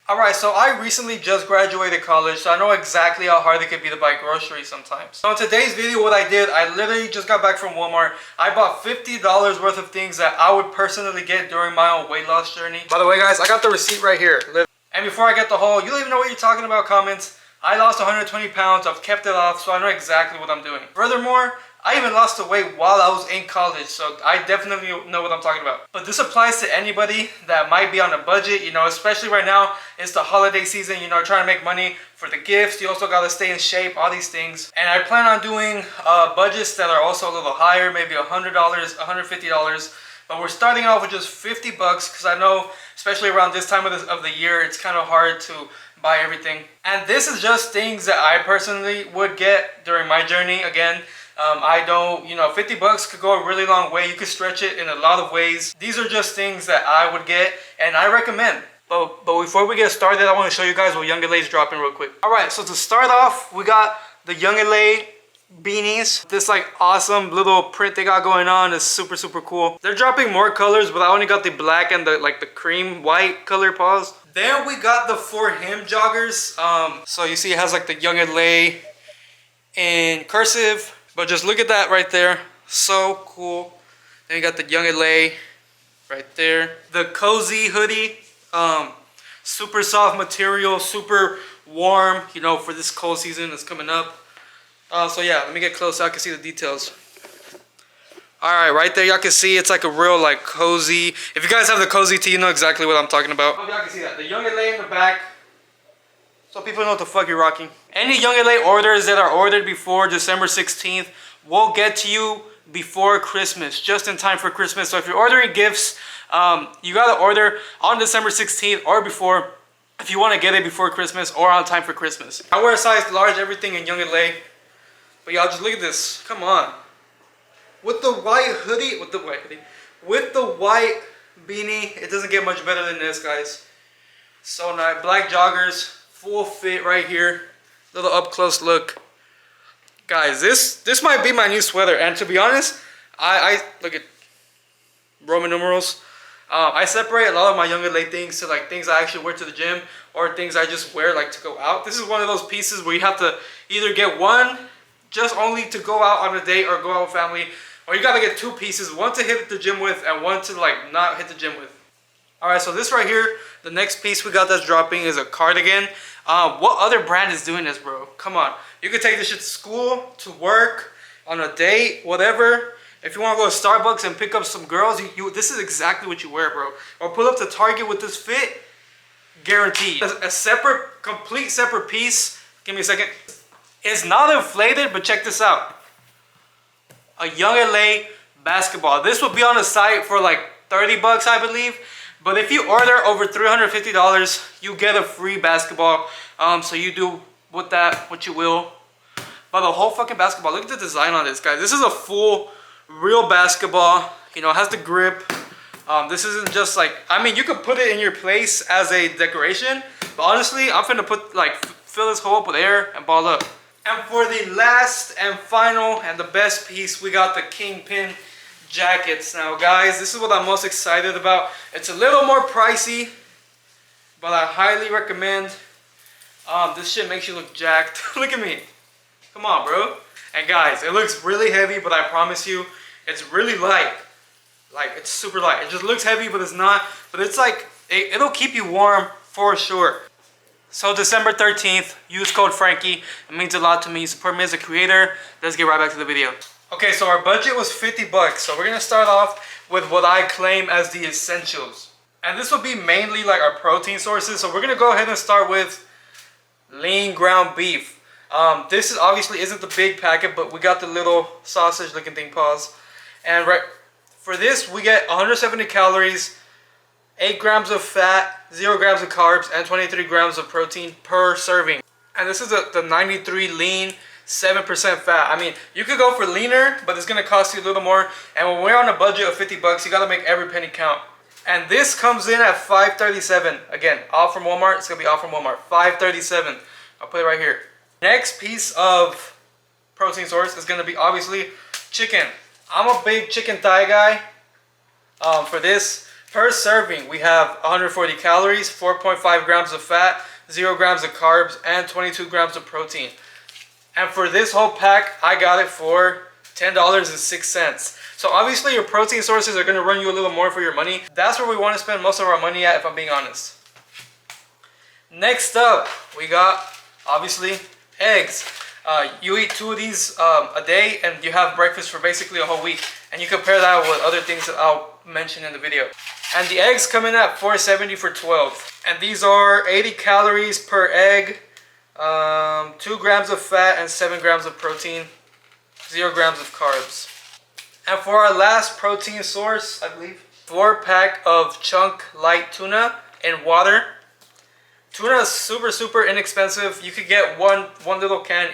Alright, so I recently just graduated college, so I know exactly how hard it can be to buy groceries sometimes. So in today's video, what I did, I literally just got back from Walmart. I bought $50 worth of things that I would personally get during my own weight loss journey. By the way, guys, I got the receipt right here. And before I get the haul, you don't even know what you're talking about, comments. I lost 120 pounds, I've kept it off, so I know exactly what I'm doing. Furthermore, I even lost the weight while I was in college, so I definitely know what I'm talking about. But this applies to anybody that might be on a budget, you know, especially right now, it's the holiday season, you know, trying to make money for the gifts. You also got to stay in shape, all these things. And I plan on doing budgets that are also a little higher, maybe $100, $150. But we're starting off with just 50 bucks because I know, especially around this time of the year, it's kind of hard to buy everything. And this is just things that I personally would get during my journey. Again, I don't, you know, 50 bucks could go a really long way. You could stretch it in a lot of ways. These are just things that I would get and I recommend. But before we get started, I want to show you guys what YoungLa is dropping real quick. Alright, so to start off, we got the YoungLa beanies. This like awesome little print they got going on is super cool. They're dropping more colors, but I only got the black and the cream white color paws. Then we got the For Him joggers. So you see it has like the YoungLa in cursive, but just look at that right there, so cool. Then you got the YoungLa right there. The cozy hoodie, super soft material, super warm, you know, for this cold season that's coming up. So yeah, let me get close so I can see the details. Alright, right there y'all can see it's like a real like cozy. If you guys have the cozy tee, you know exactly what I'm talking about. Hope y'all can see that. The YoungLa in the back, so people know what the fuck you're rocking. Any YoungLa orders that are ordered before December 16th will get to you before Christmas, just in time for Christmas. So if you're ordering gifts, you gotta order on December 16th or before if you want to get it before Christmas or on time for Christmas. I wear a size large, everything in YoungLa. But y'all just look at this. Come on. With the white hoodie, with the white beanie, it doesn't get much better than this, guys. So nice. Black joggers, full fit right here. Little up close look. Guys, this might be my new sweater. And to be honest, I look at Roman numerals. I separate a lot of my YoungLa things to like things I actually wear to the gym or things I just wear like to go out. This is one of those pieces where you have to either get one just only to go out on a date or go out with family, or you gotta get two pieces, one to hit the gym with and one to like not hit the gym with. Alright, so this right here, the next piece we got that's dropping is a cardigan. What other brand is doing this, bro? Come on. You could take this shit to school, to work, on a date, whatever. If you want to go to Starbucks and pick up some girls, this is exactly what you wear, bro. Or pull up to Target with this fit, guaranteed. A separate, complete separate piece. Give me a second. It's not inflated, but check this out. A YoungLa basketball. This will be on the site for like 30 bucks, I believe. But if you order over $350, you get a free basketball. So you do with that what you will. But the whole fucking basketball, look at the design on this, guys. This is a full, real basketball. You know, it has the grip. This isn't just like, I mean, you could put it in your place as a decoration. But honestly, I'm finna put like, fill this hole up with air and ball up. And for the last and final and the best piece, we got the Kingpin jackets. Now guys, this is what I'm most excited about. It's a little more pricey, but I highly recommend. This shit makes you look jacked. Look at me. Come on, bro. And guys, it looks really heavy, but I promise you, it's really light. Like, it's super light. It just looks heavy, but it's not. But it's like, it'll keep you warm for sure. So December 13th, use code Franky. It means a lot to me. Support me as a creator. Let's get right back to the video. Okay, so our budget was 50 bucks. So we're gonna start off with what I claim as the essentials. And this will be mainly like our protein sources. So we're gonna go ahead and start with lean ground beef. This is obviously isn't the big packet, but we got the little sausage looking thing, pause. And right for this, we get 170 calories, 8 grams of fat, 0 grams of carbs, and 23 grams of protein per serving. And this is the 93 lean, 7% fat. I mean, you could go for leaner, but it's gonna cost you a little more. And when we're on a budget of 50 bucks, you gotta make every penny count. And this comes in at $5.37. Again, all from Walmart. It's gonna be all from Walmart. $5.37. I'll put it right here. Next piece of protein source is gonna be obviously chicken. I'm a big chicken thigh guy. For this, Per serving, we have 140 calories, 4.5 grams of fat, 0 grams of carbs, and 22 grams of protein. And for this whole pack, I got it for $10.06. So obviously your protein sources are going to run you a little more for your money. That's where we want to spend most of our money at, if I'm being honest. Next up, we got, obviously, eggs. You eat 2 of these a day, and you have breakfast for basically a whole week. And you compare that with other things that I'll mention in the video. And the eggs come in at $4.70 for 12. And these are 80 calories per egg, 2 grams of fat, and 7 grams of protein, 0 grams of carbs. And for our last protein source, I believe, 4-pack of chunk light tuna in water. Tuna is super inexpensive. You could get one little can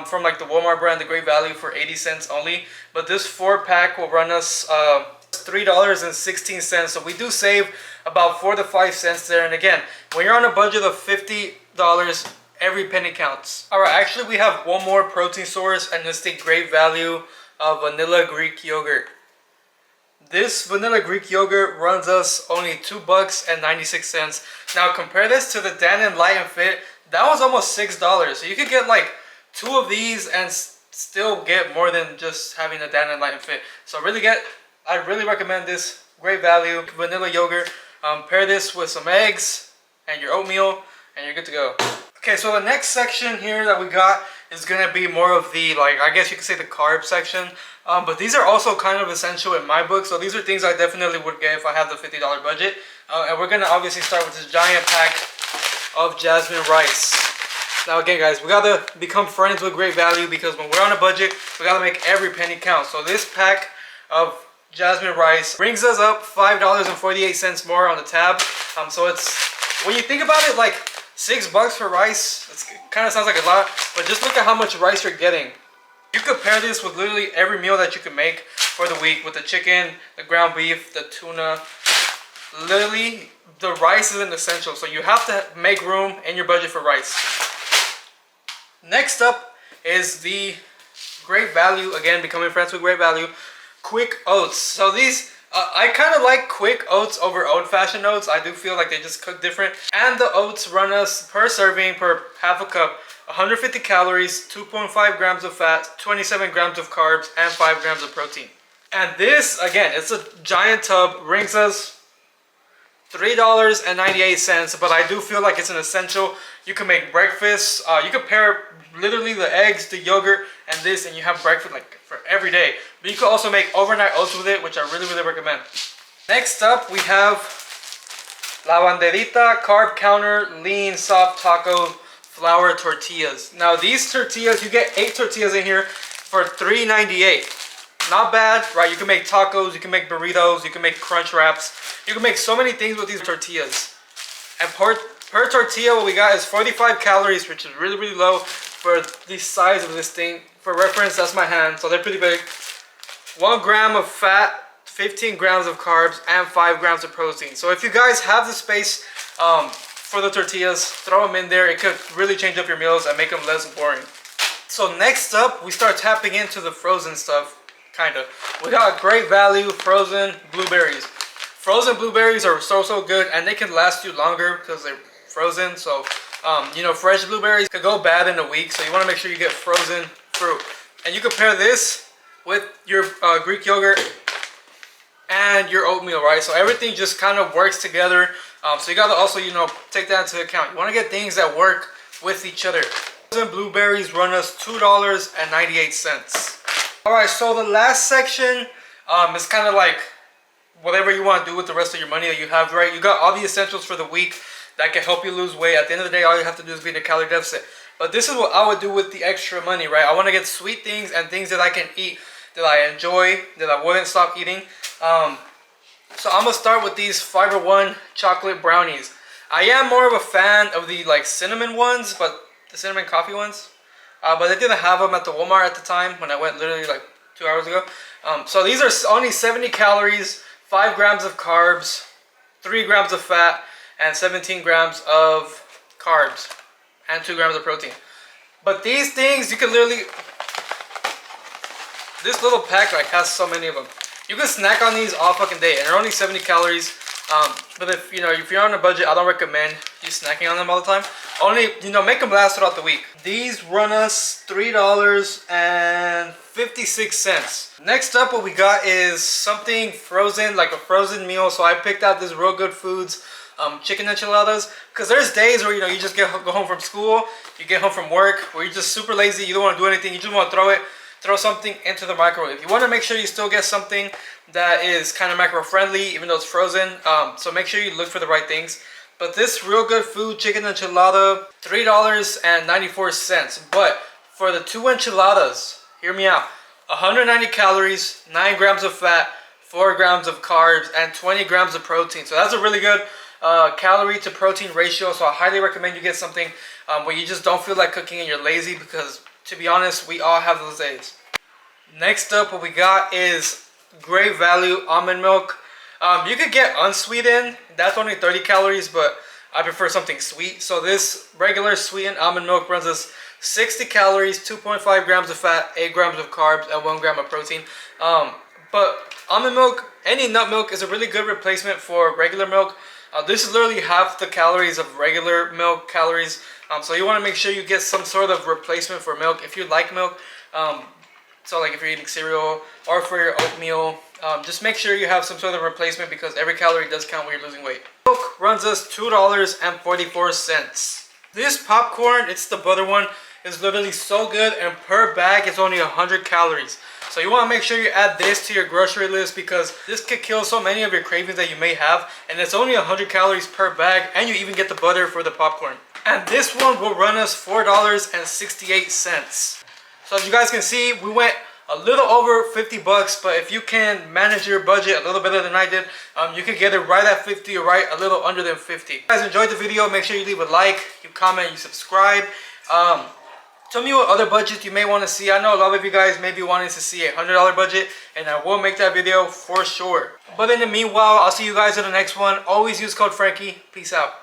from like the Walmart brand, the Great Value, for 80 cents only. But this 4-pack will run us $3.16. So we do save about 4 to 5 cents there. And again, when you're on a budget of $50, every penny counts. Alright, actually we have one more protein source, and it's the Great Value vanilla Greek yogurt. This vanilla Greek yogurt runs us only $2.96. Now compare this to the Dannon Light and Fit. That was almost $6. So you could get like 2 of these and still get more than just having a Dannon Light and Fit. So I really recommend this Great Value vanilla yogurt. Pair this with some eggs and your oatmeal, and you're good to go. Okay, so the next section here that we got is gonna be more of the, like, I guess you could say the carb section. But these are also kind of essential in my book. So these are things I definitely would get if I have the $50 budget. And we're gonna obviously start with this giant pack of jasmine rice. Now again, guys, we gotta become friends with Great Value, because when we're on a budget, we gotta make every penny count. So this pack of jasmine rice brings us up $5.48 more on the tab. So it's, when you think about it, like $6 for rice, it kind of sounds like a lot, but just look at how much rice you're getting. You compare this with literally every meal that you can make for the week, with the chicken, the ground beef, the tuna. Literally, the rice is an essential, so you have to make room in your budget for rice. Next up is the Great Value, again, becoming friends with Great Value, quick oats. So these, I kind of like quick oats over old-fashioned oats. I do feel like they just cook different. And the oats run us per serving, per half a cup, 150 calories, 2.5 grams of fat, 27 grams of carbs, and 5 grams of protein. And this, again, it's a giant tub, brings us $3.98, but I do feel like it's an essential. You can make breakfast, you can pair literally the eggs, the yogurt, and this, and you have breakfast like for every day. But you can also make overnight oats with it, which I really recommend. Next up, we have La Banderita Carb Counter Lean Soft Taco Flour Tortillas. Now these tortillas, you get 8 tortillas in here for $3.98. Not bad, right? You can make tacos, you can make burritos, you can make crunch wraps. You can make so many things with these tortillas. And per tortilla, what we got is 45 calories, which is really low for the size of this thing. For reference, that's my hand, so they're pretty big. 1 gram of fat, 15 grams of carbs, and 5 grams of protein. So if you guys have the space for the tortillas, throw them in there. It could really change up your meals and make them less boring. So next up, we start tapping into the frozen stuff, kind of. We got Great Value frozen blueberries. Frozen blueberries are so good, and they can last you longer because they're frozen. So you know, fresh blueberries could go bad in a week, so you want to make sure you get frozen fruit. And you compare this with your Greek yogurt and your oatmeal, right? So everything just kind of works together. So you got to also, you know, take that into account. You want to get things that work with each other. Frozen blueberries run us $2.98. All right, so the last section is kind of like whatever you want to do with the rest of your money that you have, right? You got all the essentials for the week that can help you lose weight. At the end of the day, all you have to do is be in a calorie deficit. But this is what I would do with the extra money, right? I want to get sweet things and things that I can eat, that I enjoy, that I wouldn't stop eating. So I'm going to start with these Fiber One chocolate brownies. I am more of a fan of the like cinnamon ones, but the cinnamon coffee ones. But they didn't have them at the Walmart at the time when I went literally like 2 hours ago. So these are only 70 calories, 5 grams of carbs, 3 grams of fat, and 17 grams of carbs, and 2 grams of protein. But these things, you can literally, this little pack like has so many of them. You can snack on these all fucking day, and they're only 70 calories. But if if you're on a budget, I don't recommend you snacking on them all the time. Only make them last throughout the week. These run us $3.56. Next up, what we got is something frozen, like a frozen meal. So I picked out this Real Good Foods chicken enchiladas, because there's days where you just go home from school, you get home from work, where you're just super lazy, you don't want to do anything, you just want to throw something into the microwave. You want to make sure you still get something that is kind of macro friendly, even though it's frozen. So make sure you look for the right things. But this Real Good Food chicken enchilada, $3.94. But for the 2 enchiladas, hear me out, 190 calories, 9 grams of fat, 4 grams of carbs, and 20 grams of protein. So that's a really good calorie to protein ratio. So I highly recommend you get something where you just don't feel like cooking and you're lazy, because to be honest, we all have those days. Next up, what we got is Great Value almond milk. You could get unsweetened, that's only 30 calories, but I prefer something sweet. So this regular sweetened almond milk runs us 60 calories, 2.5 grams of fat, 8 grams of carbs, and 1 gram of protein. But almond milk, any nut milk, is a really good replacement for regular milk. This is literally half the calories of regular milk calories. So you want to make sure you get some sort of replacement for milk if you like milk. So like if you're eating cereal or for your oatmeal, just make sure you have some sort of replacement, because every calorie does count when you're losing weight. Milk runs us $2.44. This popcorn, it's the butter one, is literally so good, and per bag it's only 100 calories. So you want to make sure you add this to your grocery list, because this could kill so many of your cravings that you may have, and it's only 100 calories per bag, and you even get the butter for the popcorn. And this one will run us $4.68. So as you guys can see, we went a little over 50 bucks, but if you can manage your budget a little better than I did, you can get it right at 50 or right a little under than 50. If you guys enjoyed the video, make sure you leave a like, you comment, you subscribe. Tell me what other budgets you may want to see. I know a lot of you guys may be wanting to see a $100 budget, and I will make that video for sure. But in the meanwhile, I'll see you guys in the next one. Always use code Franky. Peace out.